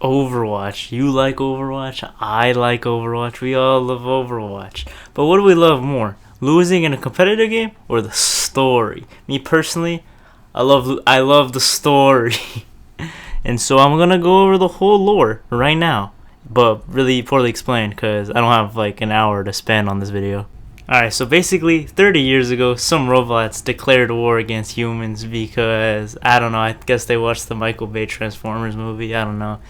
Overwatch. You like Overwatch? I like Overwatch. We all love Overwatch. But what do we love more? Losing in a competitive game or the story? Me personally, I love the story. And so I'm gonna go over the whole lore right now, but really poorly explained because I don't have like an hour to spend on this video. Alright, so basically 30 years ago, some robots declared war against humans because, I don't know, I guess they watched the Michael Bay Transformers movie, I don't know.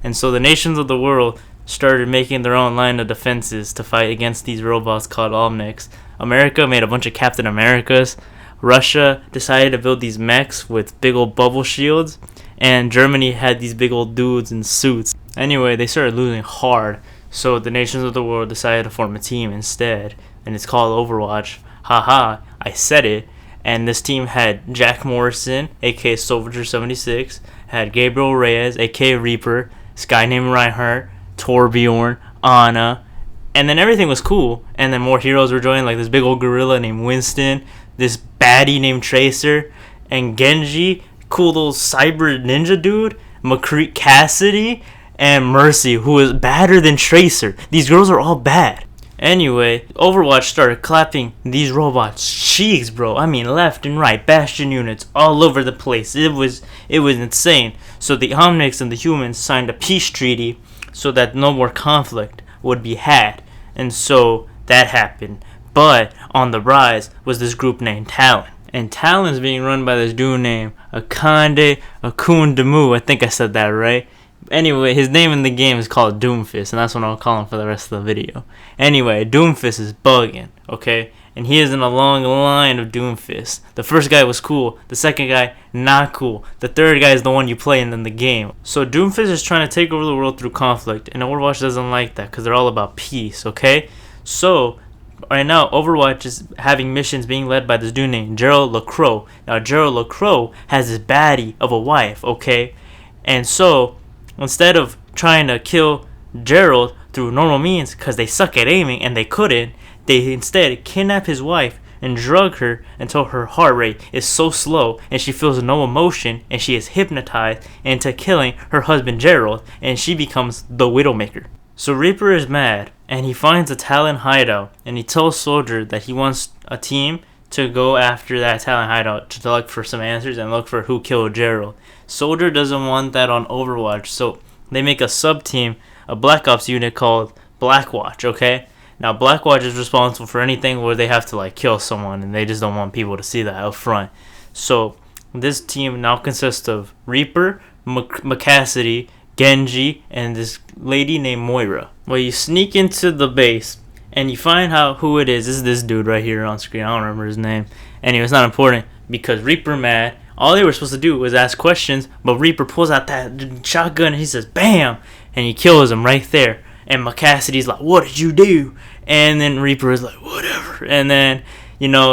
And so the nations of the world started making their own line of defenses to fight against these robots called Omnics. America made a bunch of Captain Americas. Russia decided to build these mechs with big old bubble shields. And Germany had these big old dudes in suits. Anyway, they started losing hard. So the nations of the world decided to form a team instead. And it's called Overwatch. Haha, I said it. And this team had Jack Morrison, aka Soldier 76, had Gabriel Reyes, aka Reaper, this guy named Reinhardt, Torbjorn, Anna, and then everything was cool. And then more heroes were joining, like this big old gorilla named Winston, this baddie named Tracer, and Genji, cool little cyber ninja dude, McCree Cassidy, and Mercy, who is badder than Tracer. These girls are all bad. Anyway, Overwatch started clapping these robots' cheeks, bro. I mean, left and right, Bastion units all over the place. It was insane. So the Omnics and the humans signed a peace treaty so that no more conflict would be had. And so that happened. But on the rise was this group named Talon. And Talon's being run by this dude named Akande Akundamu. I think I said that right. Anyway, his name in the game is called Doomfist, and that's what I'll call him for the rest of the video. Anyway, Doomfist is bugging, okay? And he is in a long line of Doomfist. The first guy was cool. The second guy, not cool. The third guy is the one you play in the game. So Doomfist is trying to take over the world through conflict, and Overwatch doesn't like that because they're all about peace, okay? So right now, Overwatch is having missions being led by this dude named Gerald LaCroix. Now, Gerald LaCroix has this baddie of a wife, okay? And so instead of trying to kill Gerald through normal means because they suck at aiming and they couldn't, they instead kidnap his wife and drug her until her heart rate is so slow and she feels no emotion and she is hypnotized into killing her husband Gerald, and she becomes the Widowmaker. So Reaper is mad and he finds a Talon hideout and he tells Soldier that he wants a team to go after that Talon hideout to look for some answers and look for who killed Gerald. Soldier doesn't want that on Overwatch, so they make a sub-team, a Black Ops unit called Blackwatch, okay? Now, Blackwatch is responsible for anything where they have to, like, kill someone, and they just don't want people to see that up front. So, this team now consists of Reaper, Cassidy, Genji, and this lady named Moira. Well, you sneak into the base, and you find out who it is. This is this dude right here on screen. I don't remember his name. Anyway, it's not important because Reaper mad. All they were supposed to do was ask questions, but Reaper pulls out that shotgun and he says, BAM! And he kills him right there. And Cassidy's like, what did you do? And then Reaper is like, whatever. And then,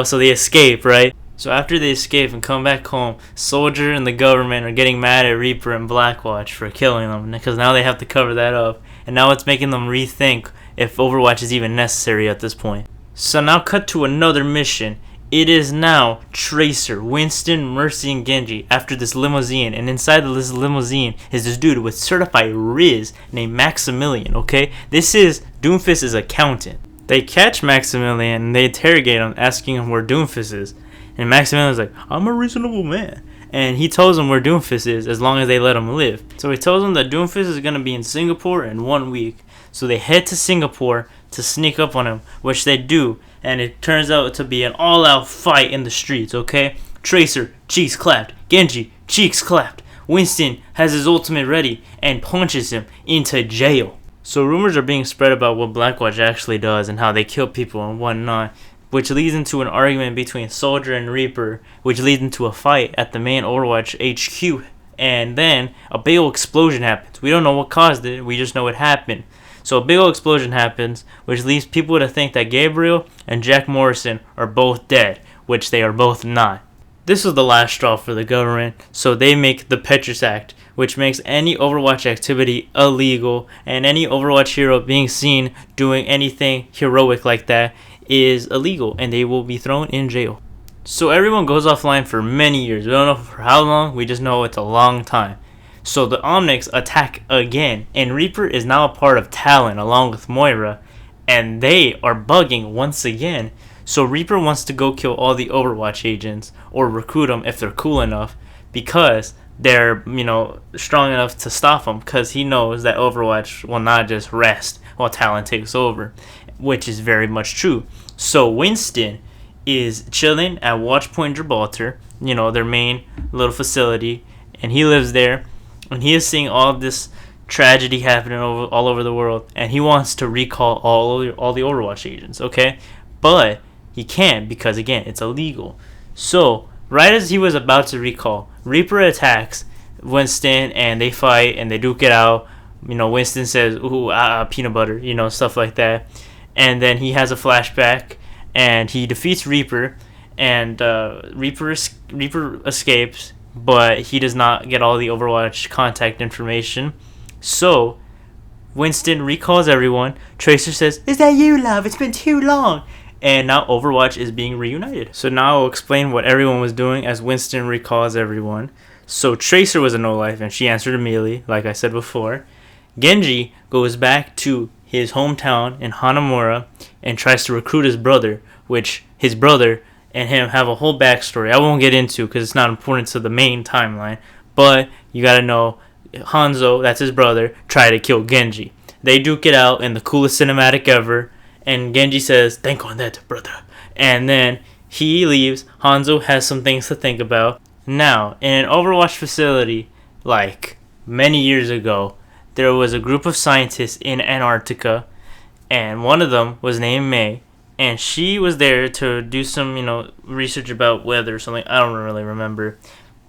so they escape, right? So after they escape and come back home, Soldier and the government are getting mad at Reaper and Blackwatch for killing them because now they have to cover that up. And now it's making them rethink if Overwatch is even necessary at this point. So now cut to another mission. It is now Tracer, Winston, Mercy, and Genji after this limousine. And inside of this limousine is this dude with certified Riz named Maximilian, okay? This is Doomfist's accountant. They catch Maximilian and they interrogate him, asking him where Doomfist is. And Maximilian's like, I'm a reasonable man. And he tells them where Doomfist is as long as they let him live. So he tells them that Doomfist is going to be in Singapore in 1 week. So they head to Singapore to sneak up on him, which they do. And it turns out to be an all-out fight in the streets, okay? Tracer, cheeks clapped. Genji, cheeks clapped. Winston has his ultimate ready and punches him into jail. So rumors are being spread about what Blackwatch actually does and how they kill people and whatnot, which leads into an argument between Soldier and Reaper, which leads into a fight at the main Overwatch HQ. And then a big old explosion happens. We don't know what caused it, we just know it happened. So a big old explosion happens, which leads people to think that Gabriel and Jack Morrison are both dead, which they are both not. This was the last straw for the government, so they make the Petrus Act, which makes any Overwatch activity illegal, and any Overwatch hero being seen doing anything heroic like that is illegal, and they will be thrown in jail. So everyone goes offline for many years. We don't know for how long, we just know it's a long time. So the Omnics attack again, and Reaper is now a part of Talon along with Moira, and they are bugging once again. So Reaper wants to go kill all the Overwatch agents, or recruit them if they're cool enough, because they're, strong enough to stop them, because he knows that Overwatch will not just rest while Talon takes over, which is very much true. So Winston is chilling at Watchpoint Gibraltar, their main little facility, and he lives there, and he is seeing all of this tragedy happening all over the world, and he wants to recall all the Overwatch agents, okay? But he can't, because again, it's illegal. So right as he was about to recall, Reaper attacks Winston, and they fight and they duke it out. Winston says, "Ooh, peanut butter," stuff like that. And then he has a flashback, and he defeats Reaper, and Reaper escapes, but he does not get all the Overwatch contact information. So Winston recalls everyone. Tracer says, "Is that you, love? It's been too long." And now Overwatch is being reunited. So now I'll explain what everyone was doing as Winston recalls everyone. So Tracer was a no-life, and she answered immediately, like I said before. Genji goes back to his hometown in Hanamura and tries to recruit his brother, which his brother and him have a whole backstory I won't get into because it's not important to the main timeline. But you gotta know, Hanzo, that's his brother, tried to kill Genji. They duke it out in the coolest cinematic ever. And Genji says, "Think on that, brother." And then he leaves. Hanzo has some things to think about. Now, in an Overwatch facility, like many years ago, there was a group of scientists in Antarctica, and one of them was named May, and she was there to do some, research about weather or something. I don't really remember.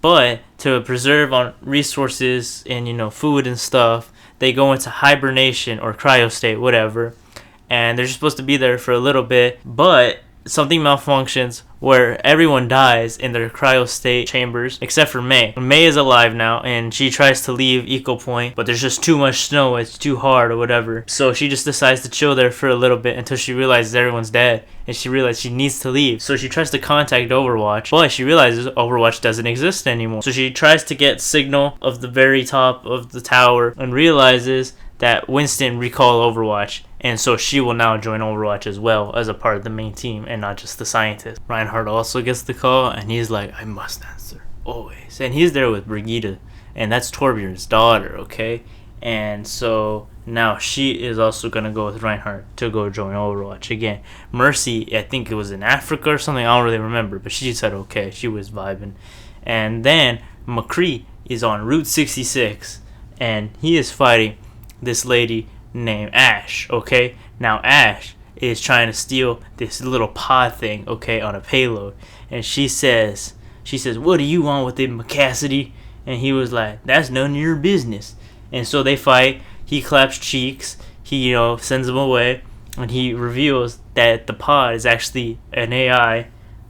But to preserve on resources and, food and stuff, they go into hibernation or cryo state, whatever. And they're supposed to be there for a little bit, but something malfunctions where everyone dies in their cryo state chambers except for May. May is alive now, and she tries to leave Eco Point, but there's just too much snow, it's too hard or whatever. So she just decides to chill there for a little bit until she realizes everyone's dead, and she realizes she needs to leave. So she tries to contact Overwatch, but she realizes Overwatch doesn't exist anymore. So she tries to get signal of the very top of the tower and realizes that Winston recalled Overwatch, and so she will now join Overwatch as well as a part of the main team and not just the scientist. Reinhardt also gets the call, and he's like, "I must answer, always." And he's there with Brigitte, and that's Torbjorn's daughter, okay? And so now she is also going to go with Reinhardt to go join Overwatch again. Mercy, I think it was in Africa or something, I don't really remember, but she said okay, she was vibing. And then McCree is on Route 66, and he is fighting this lady named Ash, okay? Now Ash is trying to steal this little pod thing, okay, on a payload. And she says, "What do you want with it, McCassidy?" And he was like, "That's none of your business." And so they fight. He claps cheeks. He, sends them away. And he reveals that the pod is actually an AI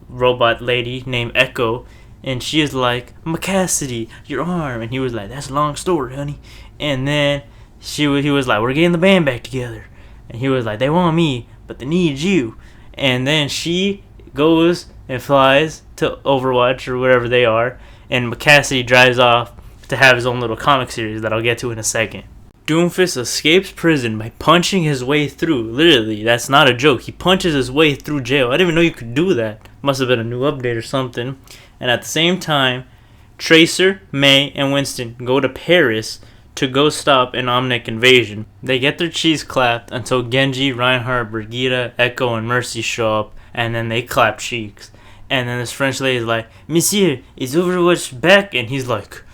robot lady named Echo. And she is like, "McCassidy, your arm." And he was like, "That's a long story, honey." And then he was like, "We're getting the band back together." And he was like, "They want me, but they need you." And then she goes and flies to Overwatch or wherever they are, and McCassidy drives off to have his own little comic series that I'll get to in a second. Doomfist escapes prison by punching his way through. Literally, that's not a joke. He punches his way through jail. I didn't even know you could do that. Must have been a new update or something. And at the same time, Tracer, May, and Winston go to Paris to go stop an Omnic invasion. They get their cheese clapped until Genji, Reinhardt, Brigitte, Echo, and Mercy show up, and then they clap cheeks. And then this French lady is like, "Monsieur, is Overwatch back?" And he's like,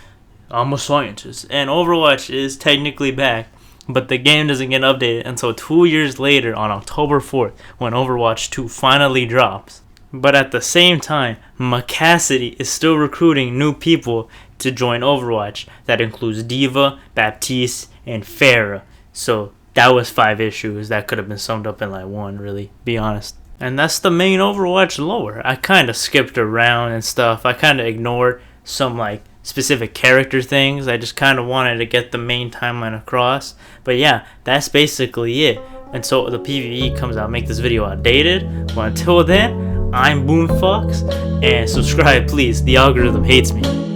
"I'm a scientist." And Overwatch is technically back, but the game doesn't get updated until 2 years later on October 4th when Overwatch 2 finally drops. But at the same time, McCassidy is still recruiting new people to join Overwatch. That includes Diva, Baptiste, and Pharah. So that was 5 issues that could have been summed up in like one, really, be honest. And that's the main Overwatch lore. I kind of skipped around and stuff. I kind of ignored some like specific character things. I just kind of wanted to get the main timeline across. But yeah, that's basically it. Until the PvE comes out, make this video outdated. But until then, I'm Boom Fox, and subscribe please, the algorithm hates me.